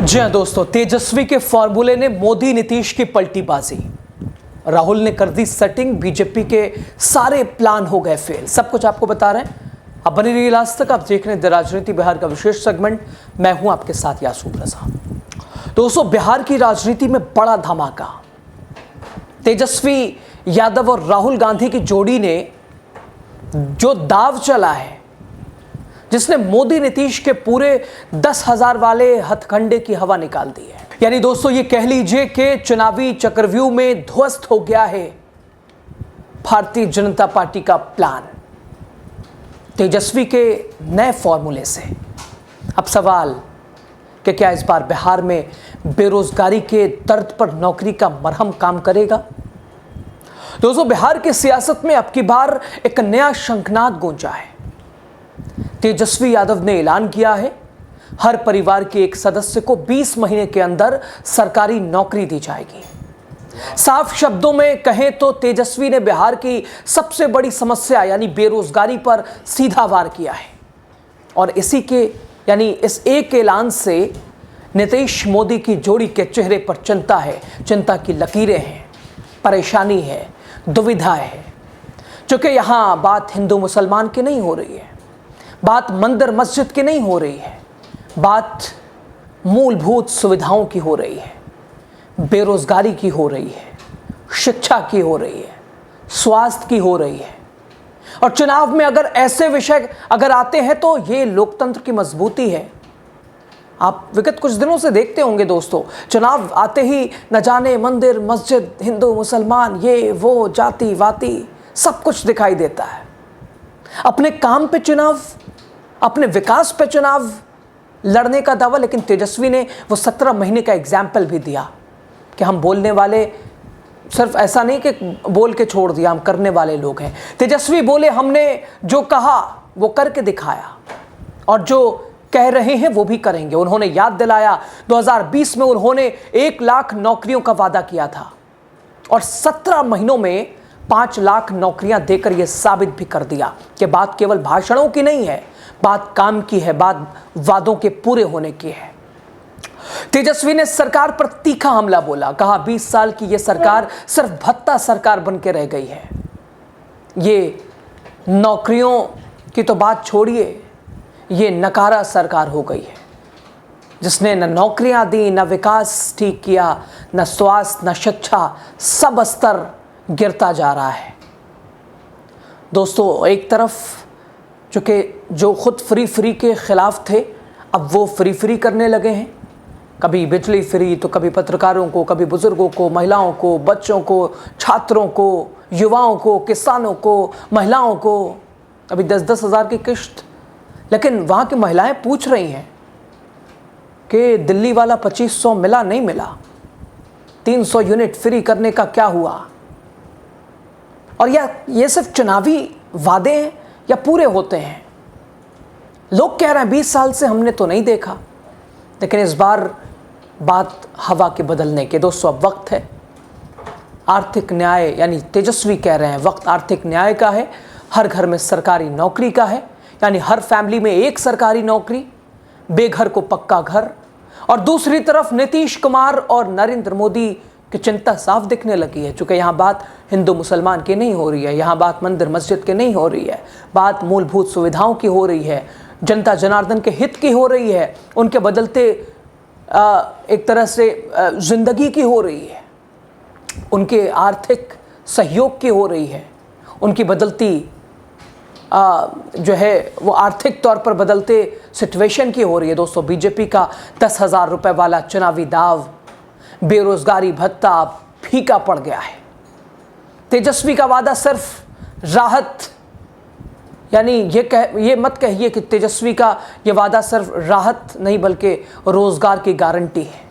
जी हाँ दोस्तों, तेजस्वी के फॉर्मूले ने मोदी नीतीश की पलटी बाजी। राहुल ने कर दी सेटिंग, बीजेपी के सारे प्लान हो गए फेल। सब कुछ आपको बता रहे हैं। अब बनी रही लास्ट तक। आप देख रहे हैं द राजनीति बिहार का विशेष सेगमेंट। मैं हूं आपके साथ यासूब रजा। दोस्तों, बिहार की राजनीति में बड़ा धमाका। तेजस्वी यादव और राहुल गांधी की जोड़ी ने जो दाव चला है, जिसने मोदी नीतीश के पूरे 10,000 वाले हथकंडे की हवा निकाल दी है। यानी दोस्तों, ये कह लीजिए कि चुनावी चक्रव्यूह में ध्वस्त हो गया है भारतीय जनता पार्टी का प्लान तेजस्वी के नए फॉर्मूले से। अब सवाल कि क्या इस बार बिहार में बेरोजगारी के दर्द पर नौकरी का मरहम काम करेगा? दोस्तों, बिहार की सियासत में अब की बार एक नया शंखनाद गूंजा है। तेजस्वी यादव ने ऐलान किया है, हर परिवार के एक सदस्य को 20 महीने के अंदर सरकारी नौकरी दी जाएगी। साफ शब्दों में कहें तो तेजस्वी ने बिहार की सबसे बड़ी समस्या यानी बेरोजगारी पर सीधा वार किया है। और इस एक ऐलान से नीतीश मोदी की जोड़ी के चेहरे पर चिंता है, चिंता की लकीरें हैं, परेशानी है, दुविधा है। क्योंकि यहां बात हिंदू मुसलमान की नहीं हो रही है, बात मंदिर मस्जिद की नहीं हो रही है, बात मूलभूत सुविधाओं की हो रही है, बेरोजगारी की हो रही है, शिक्षा की हो रही है, स्वास्थ्य की हो रही है। और चुनाव में अगर ऐसे विषय अगर आते हैं तो ये लोकतंत्र की मजबूती है। आप विगत कुछ दिनों से देखते होंगे दोस्तों, चुनाव आते ही न जाने मंदिर मस्जिद, हिंदू मुसलमान, ये वो, जाति वाति, सब कुछ दिखाई देता है। अपने काम पे चुनाव, अपने विकास पे चुनाव लड़ने का दावा। लेकिन तेजस्वी ने वो 17 महीने का एग्जाम्पल भी दिया कि हम बोलने वाले सिर्फ ऐसा नहीं कि बोल के छोड़ दिया, हम करने वाले लोग हैं। तेजस्वी बोले, हमने जो कहा वो करके दिखाया और जो कह रहे हैं वो भी करेंगे। उन्होंने याद दिलाया 2020 में उन्होंने 1 लाख नौकरियों का वादा किया था और 17 महीनों में 5 लाख नौकरियां देकर यह साबित भी कर दिया कि बात केवल भाषणों की नहीं है, बात काम की है, बात वादों के पूरे होने की है। तेजस्वी ने सरकार पर तीखा हमला बोला, कहा 20 साल की यह सरकार सिर्फ भत्ता सरकार बन के रह गई है। ये नौकरियों की तो बात छोड़िए, ये नकारा सरकार हो गई है, जिसने न नौकरियां दी, न विकास ठीक किया, न स्वास्थ्य, न शिक्षा, सब स्तर गिरता जा रहा है। दोस्तों, एक तरफ चूँकि जो खुद फ्री के खिलाफ थे, अब वो फ्री करने लगे हैं। कभी बिजली फ्री तो कभी पत्रकारों को, कभी बुजुर्गों को, महिलाओं को, बच्चों को, छात्रों को, युवाओं को, किसानों को, महिलाओं को, अभी 10-10 हज़ार की किश्त। लेकिन वहाँ की महिलाएं पूछ रही हैं कि दिल्ली वाला 2500 मिला नहीं मिला, 300 यूनिट फ्री करने का क्या हुआ? और ये सिर्फ चुनावी वादे हैं या पूरे होते हैं? लोग कह रहे हैं 20 साल से हमने तो नहीं देखा। लेकिन इस बार बात हवा के बदलने के। दोस्तों, अब वक्त है आर्थिक न्याय, यानी तेजस्वी कह रहे हैं वक्त आर्थिक न्याय का है, हर घर में सरकारी नौकरी का है, यानी हर फैमिली में एक सरकारी नौकरी, बेघर को पक्का घर। और दूसरी तरफ नीतीश कुमार और नरेंद्र मोदी की चिंता साफ दिखने लगी है। चूँकि यहाँ बात हिंदू मुसलमान की नहीं हो रही है, यहाँ बात मंदिर मस्जिद की नहीं हो रही है, बात मूलभूत सुविधाओं की हो रही है, जनता जनार्दन के हित की हो रही है, उनके बदलते एक तरह से जिंदगी की हो रही है, उनके आर्थिक सहयोग की हो रही है, उनकी बदलती जो है वो आर्थिक तौर पर बदलते सिचुएशन की हो रही है। दोस्तों, बीजेपी का 10,000 रुपये वाला चुनावी दाव, बेरोजगारी भत्ता फीका पड़ गया है। तेजस्वी का वादा सिर्फ राहत, यानी ये मत कहिए कि तेजस्वी का ये वादा सिर्फ राहत नहीं बल्कि रोजगार की गारंटी है।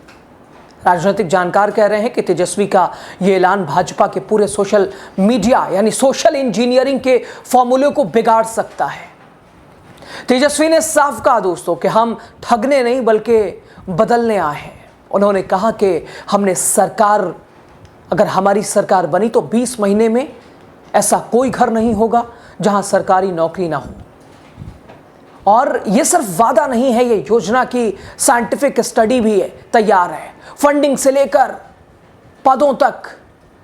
राजनीतिक जानकार कह रहे हैं कि तेजस्वी का ये ऐलान भाजपा के पूरे सोशल मीडिया यानी सोशल इंजीनियरिंग के फॉर्मूले को बिगाड़ सकता है। तेजस्वी ने साफ कहा दोस्तों कि हम ठगने नहीं बल्कि बदलने आए हैं। उन्होंने कहा कि अगर हमारी सरकार बनी तो 20 महीने में ऐसा कोई घर नहीं होगा जहां सरकारी नौकरी ना हो। और ये सिर्फ वादा नहीं है, ये योजना की साइंटिफिक स्टडी भी है, तैयार है। फंडिंग से लेकर पदों तक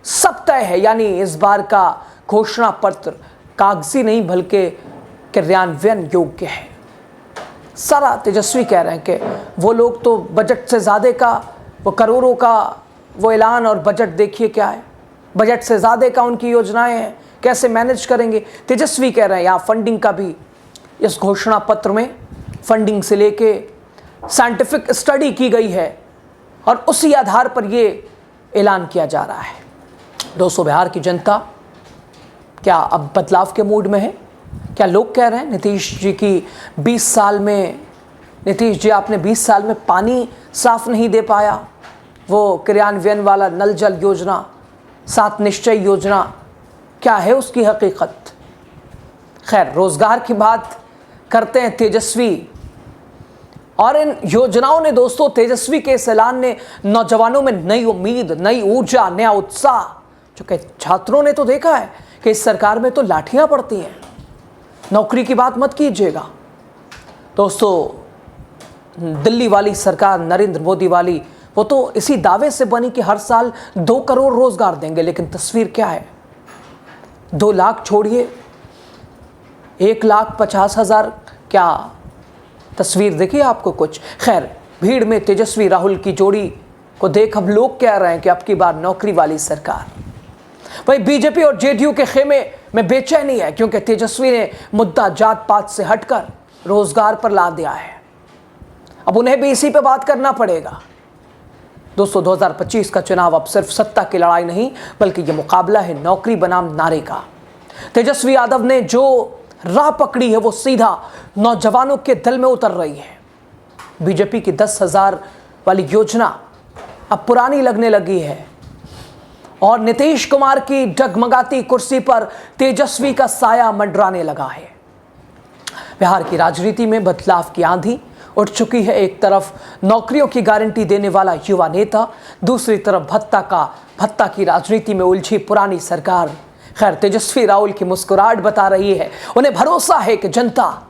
सब तय है। यानी इस बार का घोषणा पत्र कागजी नहीं बल्कि क्रियान्वयन योग्य है। सारा तेजस्वी कह रहे हैं कि वो लोग तो बजट से ज़्यादा का, वो करोड़ों का वो ऐलान और बजट देखिए क्या है, बजट से ज़्यादा का उनकी योजनाएं हैं, कैसे मैनेज करेंगे। तेजस्वी कह रहे हैं यहाँ फंडिंग का भी इस घोषणा पत्र में फंडिंग से लेके साइंटिफिक स्टडी की गई है और उसी आधार पर ये ऐलान किया जा रहा है। दोस्तों, बिहार की जनता क्या अब बदलाव के मूड में है? क्या लोग कह रहे हैं नीतीश जी की 20 साल में, नीतीश जी आपने 20 साल में पानी साफ नहीं दे पाया, वो क्रियान्वयन वाला नल जल योजना, 7 निश्चय योजना, क्या है उसकी हकीकत? खैर, रोजगार की बात करते हैं तेजस्वी, और इन योजनाओं ने दोस्तों, तेजस्वी के इस ऐलान ने नौजवानों में नई उम्मीद, नई ऊर्जा, नया उत्साह, जो कि छात्रों ने तो देखा है कि इस सरकार में तो लाठियां पड़ती हैं, नौकरी की बात मत कीजिएगा। दोस्तों, दिल्ली वाली सरकार, नरेंद्र मोदी वाली, वो तो इसी दावे से बनी कि हर साल 2 करोड़ रोजगार देंगे, लेकिन तस्वीर क्या है? 2 लाख छोड़िए, 1,50,000, क्या तस्वीर देखिए आपको कुछ? खैर, भीड़ में तेजस्वी राहुल की जोड़ी को देख अब लोग कह रहे हैं कि अब की बार नौकरी वाली सरकार। वही बीजेपी और जेडीयू के खेमे में बेचैनी है, क्योंकि तेजस्वी ने मुद्दा जात पात से हटकर रोजगार पर ला दिया है। अब उन्हें भी इसी पे बात करना पड़ेगा। दोस्तों, 2025 का चुनाव अब सिर्फ सत्ता की लड़ाई नहीं, बल्कि ये मुकाबला है नौकरी बनाम नारे का। तेजस्वी यादव ने जो राह पकड़ी है वो सीधा नौजवानों के दिल में उतर रही है। बीजेपी की 10,000 वाली योजना अब पुरानी लगने लगी है और नीतीश कुमार की डगमगाती कुर्सी पर तेजस्वी का साया मंडराने लगा है। बिहार की राजनीति में बदलाव की आंधी उठ चुकी है। एक तरफ नौकरियों की गारंटी देने वाला युवा नेता, दूसरी तरफ भत्ता की राजनीति में उलझी पुरानी सरकार। खैर, तेजस्वी राहुल की मुस्कुराहट बता रही है, उन्हें भरोसा है कि जनता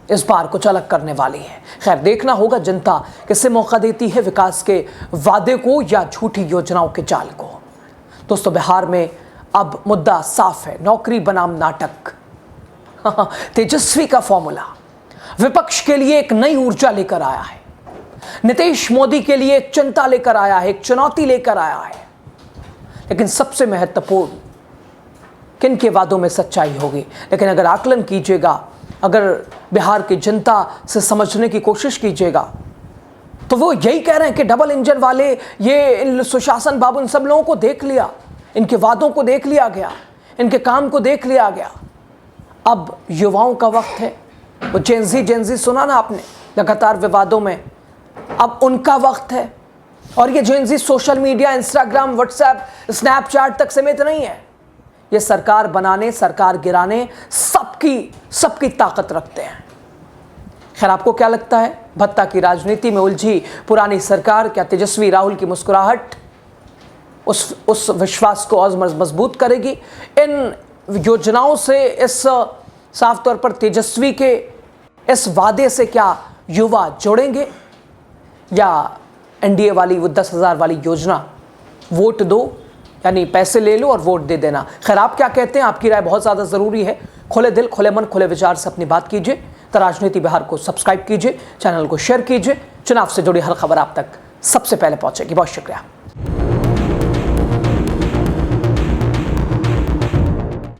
इस बार कुछ अलग करने वाली है। खैर, देखना होगा जनता किसे मौका देती है, विकास के वादे को या झूठी योजनाओं के जाल को। दोस्तों, बिहार में अब मुद्दा साफ है, नौकरी बनाम नाटक। तेजस्वी का फॉर्मूला विपक्ष के लिए एक नई ऊर्जा लेकर आया है, नीतीश मोदी के लिए एक चिंता लेकर आया है, एक चुनौती लेकर आया है। लेकिन सबसे महत्वपूर्ण, किन के वादों में सच्चाई होगी? लेकिन अगर आकलन कीजिएगा, अगर बिहार की जनता से समझने की कोशिश कीजिएगा, तो वो यही कह रहे हैं कि डबल इंजन वाले, ये सुशासन बाबू, इन सब लोगों को देख लिया, इनके वादों को देख लिया गया, इनके काम को देख लिया गया। अब युवाओं का वक्त है। वो जेंजी सुना ना आपने लगातार विवादों में, अब उनका वक्त है। और ये Gen Z social media, Instagram, WhatsApp, Snapchat तक सीमित नहीं है। ये सरकार बनाने, सरकार गिराने, सबकी ताकत रखते हैं। खैर, आपको क्या लगता है? भत्ता की राजनीति में उलझी पुरानी सरकार क्या तेजस्वी राहुल की मुस्कुराहट उस विश्वास को और मजबूत करेगी? इन योजनाओं से, इस साफ तौर पर तेजस्वी के इस वादे से क्या युवा जुड़ेंगे, या एनडीए वाली वो 10,000 वाली योजना, वोट दो यानी पैसे ले लो और वोट दे देना? खैर, आप क्या कहते हैं? आपकी राय बहुत ज़्यादा ज़रूरी है। खुले दिल, खुले मन, खुले विचार से अपनी बात कीजिए। तो राजनीति बिहार को सब्सक्राइब कीजिए, चैनल को शेयर कीजिए। चुनाव से जुड़ी हर खबर आप तक सबसे पहले पहुंचेगी। बहुत शुक्रिया।